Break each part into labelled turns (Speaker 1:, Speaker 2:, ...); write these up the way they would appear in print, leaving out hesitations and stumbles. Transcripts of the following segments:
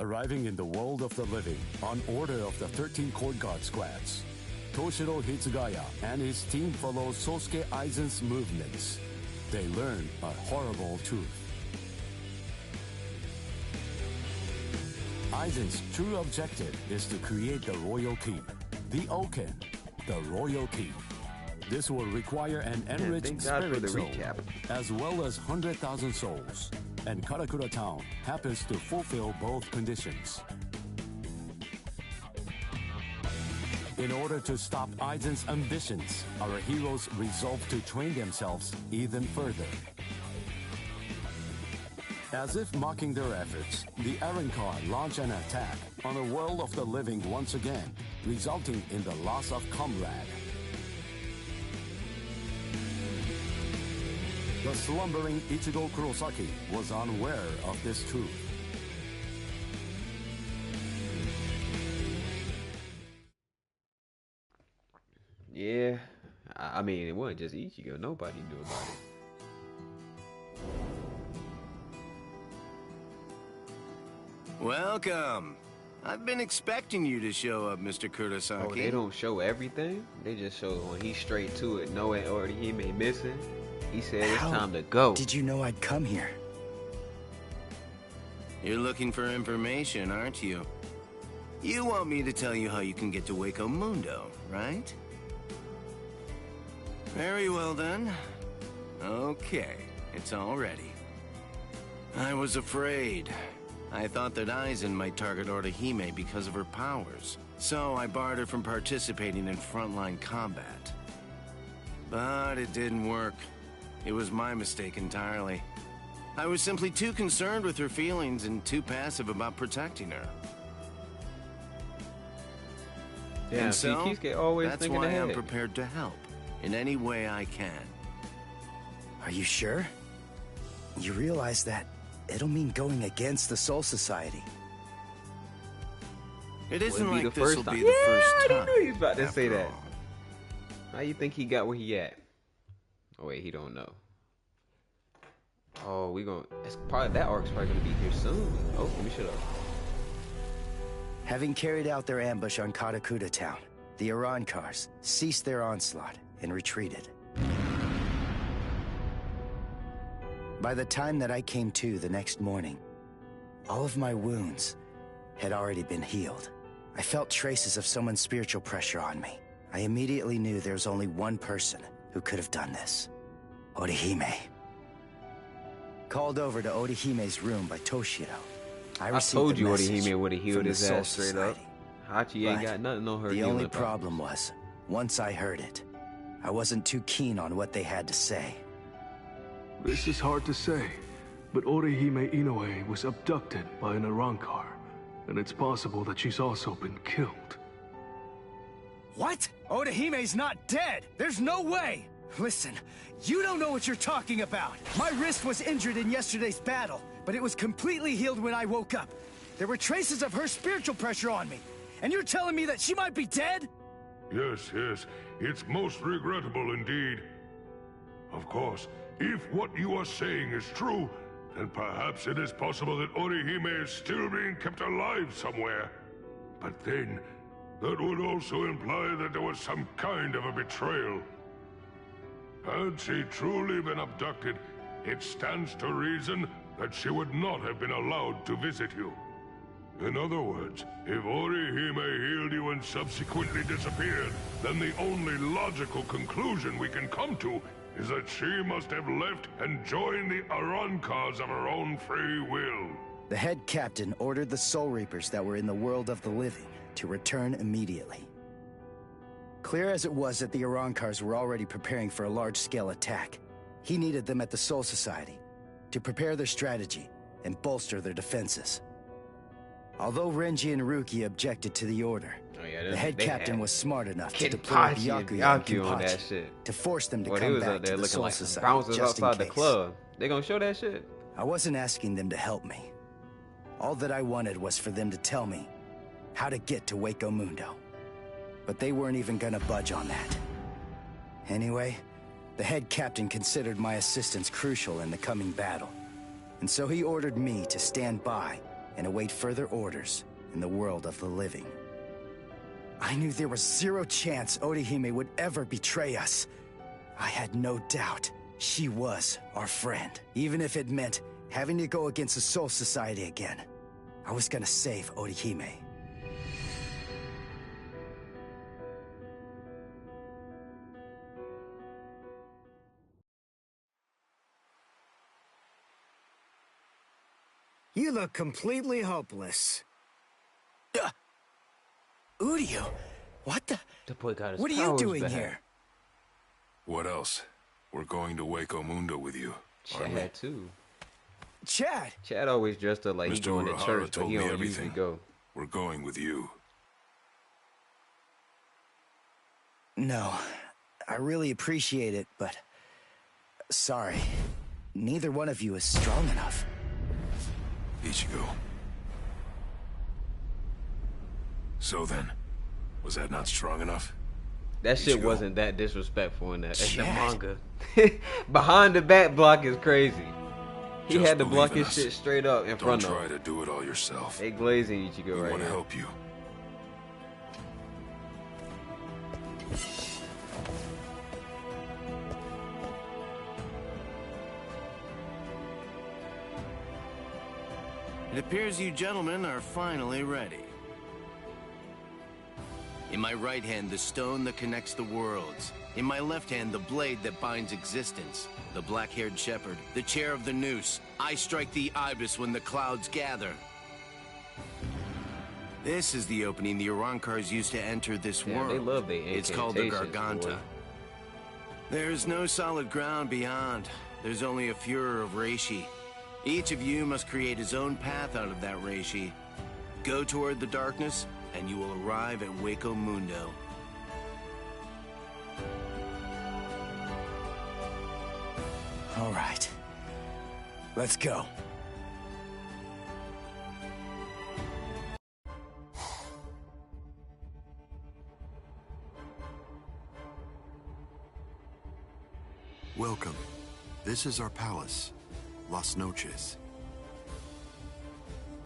Speaker 1: Arriving in the world of the living on order of the 13 Court Guard squads, Toshiro Hitsugaya and his team follow Sosuke Aizen's movements. They learn a horrible truth. Aizen's true objective is to create the royal keep, the Oken, the royal keep. This will require an enriched spirit soul, as well as 100,000 souls. And Karakura Town happens to fulfill both conditions. In order to stop Aizen's ambitions, our heroes resolve to train themselves even further. As if mocking their efforts, the Arrancar launch an attack on the world of the living once again, resulting in the loss of comrade. The slumbering Ichigo Kurosaki was unaware of this truth.
Speaker 2: Yeah, I mean, it wasn't just Ichigo. Nobody knew about it.
Speaker 3: Welcome. I've been expecting you to show up, Mr. Kurosaki.
Speaker 2: Oh, they don't show everything? They just show when he's straight to it, knowing Orihime missing. He said it's time to go.
Speaker 4: Did you know I'd come here?
Speaker 3: You're looking for information, aren't you? You want me to tell you how you can get to HUECO MUNDO, right? Very well then. Okay, it's all ready. I was afraid. I thought that Aizen might target Orihime because of her powers, so I barred her from participating in frontline combat. But it didn't work. It was my mistake entirely. I was simply too concerned with her feelings and too passive about protecting her.
Speaker 2: Yeah,
Speaker 3: and so,
Speaker 2: always
Speaker 3: that's why I'm prepared to help in any way I can.
Speaker 4: Are you sure? You realize that it'll mean going against the Soul Society.
Speaker 3: It isn't like this will be the first time.
Speaker 2: I knew he was about to say that. How you think he got where he at? Oh wait, he don't know. Oh, it's probably that arc's probably gonna be here soon. Oh, let me shut up.
Speaker 4: Having carried out their ambush on Karakura Town, the Arrancars ceased their onslaught and retreated. By the time that I came to the next morning, all of my wounds had already been healed. I felt traces of someone's spiritual pressure on me. I immediately knew there was only one person who could have done this. Orihime. Called over to Orihime's room by Toshiro, I
Speaker 2: told you Orihime would have healed his ass straight up. Hachi ain't got nothing on her.
Speaker 4: The only problem was, once I heard it, I wasn't too keen on what they had to say.
Speaker 5: This is hard to say, but Orihime Inoue was abducted by an Arrancar, and it's possible that she's also been killed.
Speaker 4: What? Orihime's not dead! There's no way! Listen, you don't know what you're talking about! My wrist was injured in yesterday's battle, but it was completely healed when I woke up. There were traces of her spiritual pressure on me, and you're telling me that she might be dead?
Speaker 6: Yes, it's most regrettable indeed. Of course, if what you are saying is true, then perhaps it is possible that Orihime is still being kept alive somewhere. But then, that would also imply that there was some kind of a betrayal. Had she truly been abducted, it stands to reason that she would not have been allowed to visit you. In other words, if Orihime healed you and subsequently disappeared, then the only logical conclusion we can come to is that she must have left and joined the Arrancars of her own free will.
Speaker 4: The head captain ordered the Soul Reapers that were in the world of the living to return immediately. Clear as it was that the Arrancars were already preparing for a large-scale attack, he needed them at the Soul Society to prepare their strategy and bolster their defenses. Although Renji and Ruki objected to the order, the head captain was smart enough to deploy Byakuya and Kenpachi to force them to come back to the Soul Society just in case.
Speaker 2: The club. They gonna show that shit?
Speaker 4: I wasn't asking them to help me. All that I wanted was for them to tell me how to get to HUECO MUNDO. But they weren't even gonna budge on that. Anyway, the head captain considered my assistance crucial in the coming battle, and so he ordered me to stand by and await further orders in the world of the living. I knew there was zero chance Orihime would ever betray us. I had no doubt she was our friend, even if it meant having to go against the Soul Society again. I was gonna save Orihime.
Speaker 7: You look completely hopeless.
Speaker 4: Uryu, what the?
Speaker 2: The boy got his
Speaker 4: What are you
Speaker 2: powers
Speaker 4: doing
Speaker 2: back.
Speaker 4: here?
Speaker 6: What else? We're going to HUECO MUNDO with you. aren't we?
Speaker 2: Chad too.
Speaker 4: Chad!
Speaker 2: Chad always dressed up like he
Speaker 6: Mr.
Speaker 2: going to
Speaker 6: Urahara
Speaker 2: church, but
Speaker 6: told
Speaker 2: he
Speaker 6: me
Speaker 2: don't
Speaker 6: everything.
Speaker 2: usually go.
Speaker 6: We're going with you.
Speaker 4: No, I really appreciate it, but... sorry. Neither one of you is strong enough.
Speaker 6: Ichigo. So then, was that not strong enough?
Speaker 2: That shit
Speaker 6: Ichigo.
Speaker 2: wasn't that disrespectful in the
Speaker 4: Chad.
Speaker 2: manga. Behind the back block is crazy. He
Speaker 6: Just
Speaker 2: had to block
Speaker 6: believe in
Speaker 2: his
Speaker 6: us.
Speaker 2: shit straight up in
Speaker 6: Don't
Speaker 2: front
Speaker 6: try
Speaker 2: of him.
Speaker 6: to do it all yourself.
Speaker 2: They glazing Ichigo
Speaker 6: We
Speaker 2: right
Speaker 6: want to
Speaker 2: here.
Speaker 6: help you.
Speaker 3: It appears you gentlemen are finally ready. In my right hand, the stone that connects the worlds. In my left hand, the blade that binds existence. The black-haired shepherd, the chair of the noose. I strike the ibis when the clouds gather. This is the opening the Arankars used to enter this
Speaker 2: Damn,
Speaker 3: world.
Speaker 2: they love their
Speaker 3: It's called the
Speaker 2: incantations,
Speaker 3: Garganta.
Speaker 2: boy.
Speaker 3: There's no solid ground beyond. There's only a furor of reishi. Each of you must create his own path out of that reishi. Go toward the darkness, and you will arrive at HUECO MUNDO.
Speaker 4: All right. Let's go.
Speaker 8: Welcome. This is our palace, Las Noches.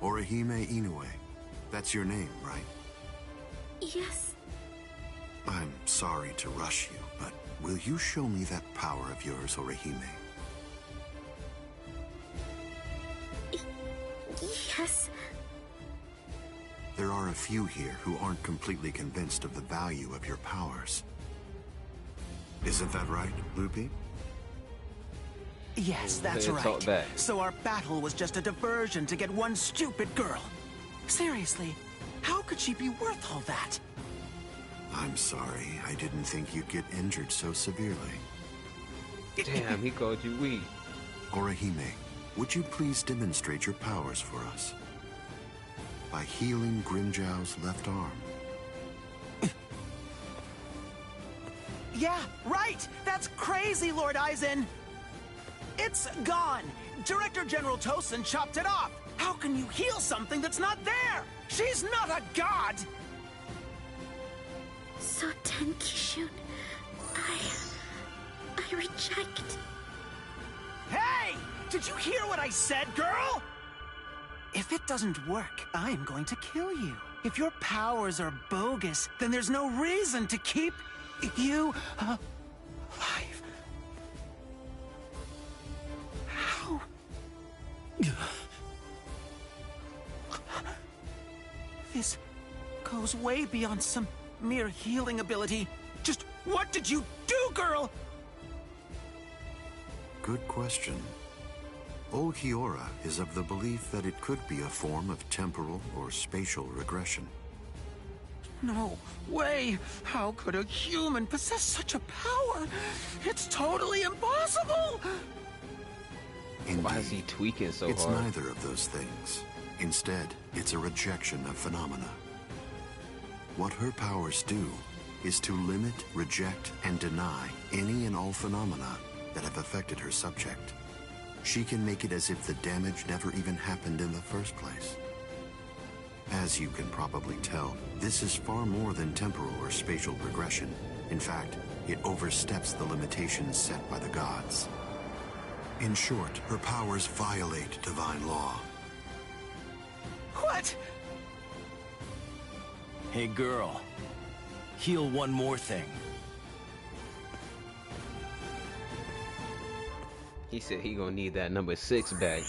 Speaker 8: Orihime Inoue. That's your name, right?
Speaker 9: Yes.
Speaker 8: I'm sorry to rush you, but will you show me that power of yours, Orihime?
Speaker 9: Yes.
Speaker 8: There are a few here who aren't completely convinced of the value of your powers. Isn't that right, Lupi?
Speaker 10: Yes, that's
Speaker 2: Talk
Speaker 10: right.
Speaker 2: back.
Speaker 10: So our battle was just a diversion to get one stupid girl. Seriously, how could she be worth all that?
Speaker 8: I'm sorry. I didn't think you'd get injured so severely.
Speaker 2: Damn, he called you weak.
Speaker 8: Orihime, would you please demonstrate your powers for us? By healing Grimjow's left arm.
Speaker 10: Yeah, right! That's crazy, Lord Aizen! It's gone! Director General Tosin chopped it off! How can you heal something that's not there? She's not a god!
Speaker 9: So Tenkishun, I reject.
Speaker 10: Hey! Did you hear what I said, girl? If it doesn't work, I'm going to kill you. If your powers are bogus, then there's no reason to keep you alive. How? This goes way beyond some mere healing ability. Just what did you do, girl?
Speaker 8: Good question. Old Kiora is of the belief that it could be a form of temporal or spatial regression.
Speaker 10: No way! How could a human possess such a power? It's totally impossible!
Speaker 2: Why is he
Speaker 8: Indeed,
Speaker 2: tweaking so
Speaker 8: it's
Speaker 2: hard?
Speaker 8: neither of those things. Instead, it's a rejection of phenomena. What her powers do is to limit, reject, and deny any and all phenomena that have affected her subject. She can make it as if the damage never even happened in the first place. As you can probably tell, this is far more than temporal or spatial regression. In fact, it oversteps the limitations set by the gods. In short, her powers violate divine law.
Speaker 10: that!
Speaker 11: Hey, girl. Heal one more thing.
Speaker 2: He said he gonna need that number 6 back.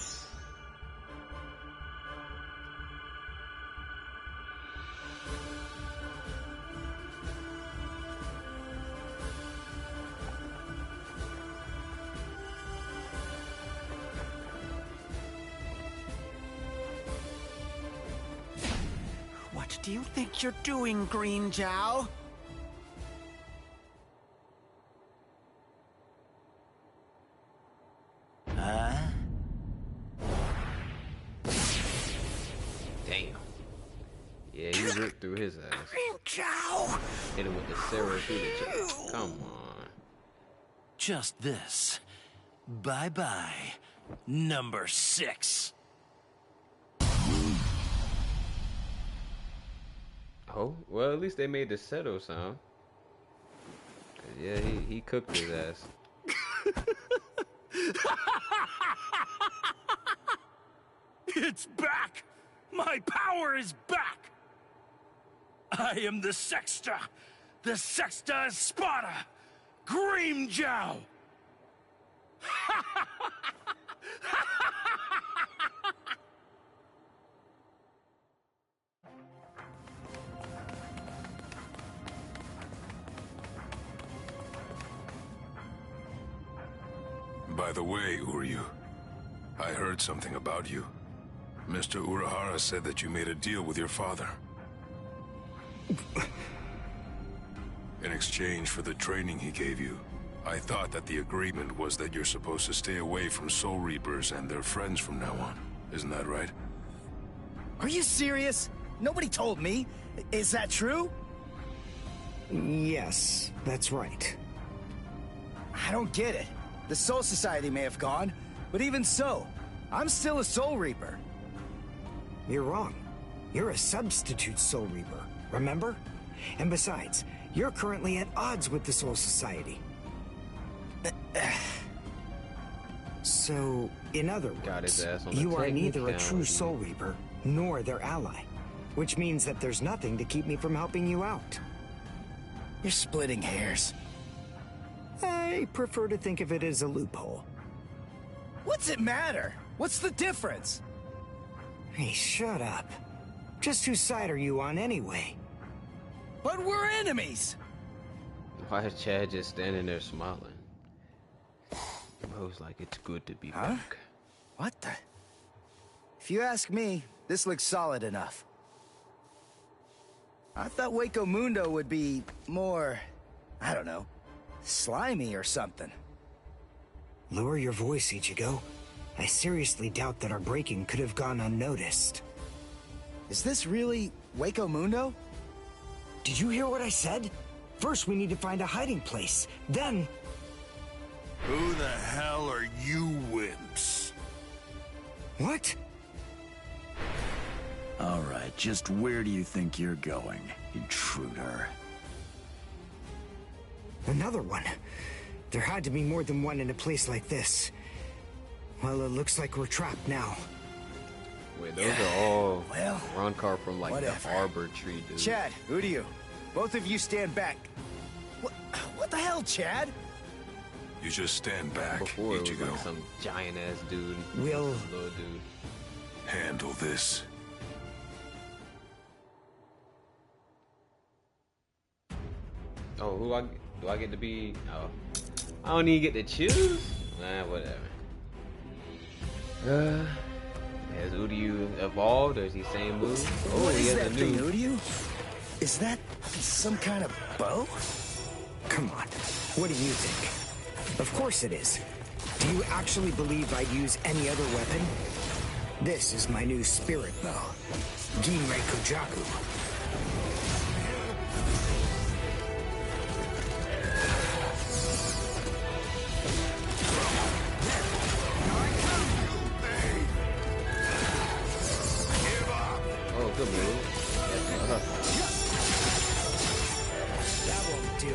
Speaker 10: What do you think you're doing, Green Jow?
Speaker 11: Huh?
Speaker 2: Damn. Yeah, he ripped through his ass.
Speaker 10: Green Jow!
Speaker 2: Hit him with the Sarah through the chest. Come on.
Speaker 11: Just this. Bye-bye. Number 6.
Speaker 2: Oh, well, at least they made the Seto sound. Yeah, he cooked his ass.
Speaker 11: It's back! My power is back! I am the Sexta Espada, Green Jow!
Speaker 6: By the way, Uryu, I heard something about you. Mr. Urahara said that you made a deal with your father. In exchange for the training he gave you, I thought that the agreement was that you're supposed to stay away from Soul Reapers and their friends from now on. Isn't that right?
Speaker 4: Are you serious? Nobody told me. Is that true?
Speaker 7: Yes, that's right.
Speaker 4: I don't get it. The Soul Society may have gone, but even so, I'm still a Soul Reaper.
Speaker 7: You're wrong. You're a substitute Soul Reaper, remember? And besides, you're currently at odds with the Soul Society. So, in other words, you are neither a true Soul Reaper nor their ally, which means that there's nothing to keep me from helping you out.
Speaker 4: You're splitting hairs.
Speaker 7: I prefer to think of it as a loophole.
Speaker 4: What's it matter? What's the difference?
Speaker 7: Hey, shut up. Just whose side are you on anyway?
Speaker 4: But we're enemies!
Speaker 2: Why is Chad just standing there smiling? Bro's like, it's good to be back.
Speaker 4: What the? If you ask me, this looks solid enough. I thought HUECO MUNDO would be more, I don't know, slimy or something.
Speaker 7: Lower your voice, Ichigo. I seriously doubt that our breaking could have gone unnoticed.
Speaker 4: Is this really HUECO MUNDO?
Speaker 7: Did you hear what I said? First, we need to find a hiding place. Then...
Speaker 6: Who the hell are you wimps?
Speaker 7: What?
Speaker 11: All right, just where do you think you're going, intruder?
Speaker 7: Another one. There had to be more than one in a place like this. Well, it looks like we're trapped now.
Speaker 2: Wait, those are all Roncar from like the Arbor Tree, dude.
Speaker 4: Chad, who do you? Both of you stand back. What the hell, Chad?
Speaker 6: You just stand back,
Speaker 2: Before
Speaker 6: Ichigo.
Speaker 2: it was like some giant ass dude.
Speaker 7: We'll
Speaker 2: little dude.
Speaker 6: Handle this.
Speaker 2: Oh, do I get to be? Oh, I don't even get to choose. Nah, whatever. Has Uryu evolved, or is he same move? Oh,
Speaker 4: What
Speaker 2: he
Speaker 4: is
Speaker 2: has
Speaker 4: that
Speaker 2: a
Speaker 4: thing,
Speaker 2: new.
Speaker 4: Uryu? Is that some kind of bow?
Speaker 7: Come on. What do you think? Of course it is. Do you actually believe I'd use any other weapon? This is my new spirit bow. Ginrei Kojaku.
Speaker 2: Oh, good move.
Speaker 4: That won't do.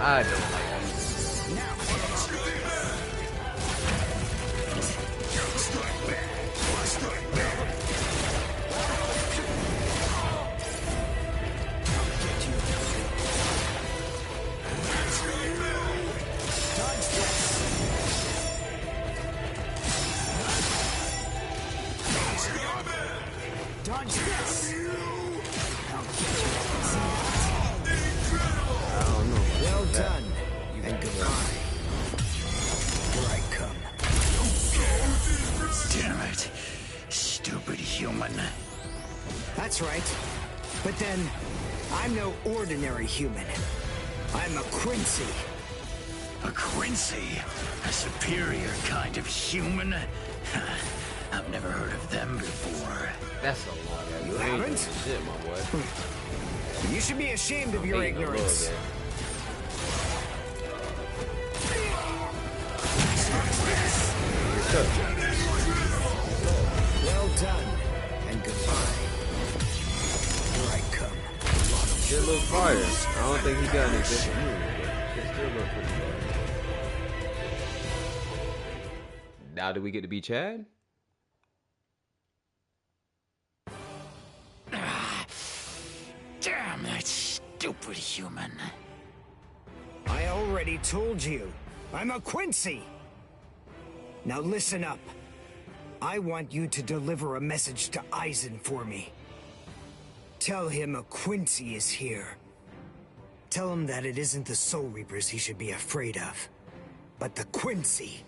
Speaker 2: I don't like these.
Speaker 7: That's right. But then, I'm no ordinary human. I'm a Quincy.
Speaker 11: A Quincy? A superior kind of human? I've never heard of them before.
Speaker 2: That's a lot.
Speaker 7: You haven't?
Speaker 2: Shit, my boy.
Speaker 7: You should be ashamed of your ignorance. Well done, and goodbye. Here I come.
Speaker 2: Still look fire. I don't think he got any different moves, but it still look pretty fire. Now do we get to be Chad?
Speaker 11: Damn that stupid human.
Speaker 7: I already told you. I'm a Quincy. Now listen up. I want you to deliver a message to Aizen for me. Tell him a Quincy is here. Tell him that it isn't the Soul Reapers he should be afraid of, but the Quincy.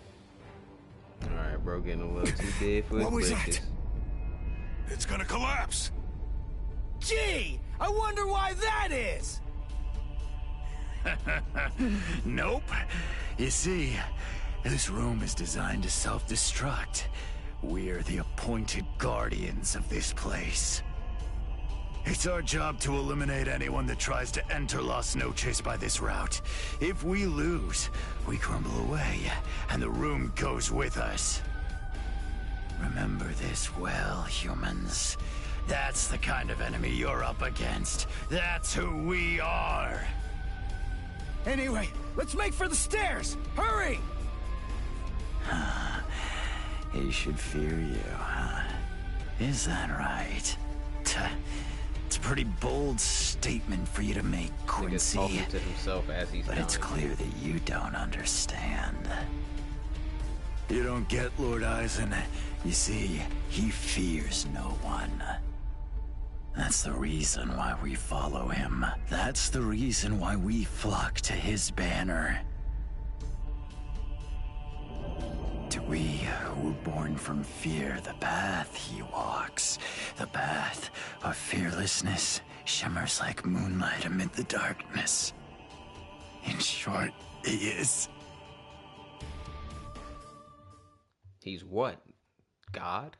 Speaker 2: Alright, bro, getting a little too big for his
Speaker 7: What was
Speaker 2: britches.
Speaker 7: that?
Speaker 6: It's gonna collapse.
Speaker 10: Gee, I wonder why that is.
Speaker 11: Nope. You see, this room is designed to self-destruct. We're the appointed guardians of this place. It's our job to eliminate anyone that tries to enter Las Noches by this route. If we lose, we crumble away, and the room goes with us. Remember this well, humans. That's the kind of enemy you're up against. That's who we are.
Speaker 10: Anyway, let's make for the stairs. Hurry!
Speaker 11: He should fear you, huh? Is that right? It's a pretty bold statement for you to make, Quincy.
Speaker 2: Talking to himself as he's
Speaker 11: but it's
Speaker 2: dying.
Speaker 11: clear that you don't understand. You don't get Lord Aizen. You see, he fears no one. That's the reason why we follow him. That's the reason why we flock to his banner. To we who were born from fear, the path he walks, the path of fearlessness, shimmers like moonlight amid the darkness. In short, he is...
Speaker 2: He's what? God?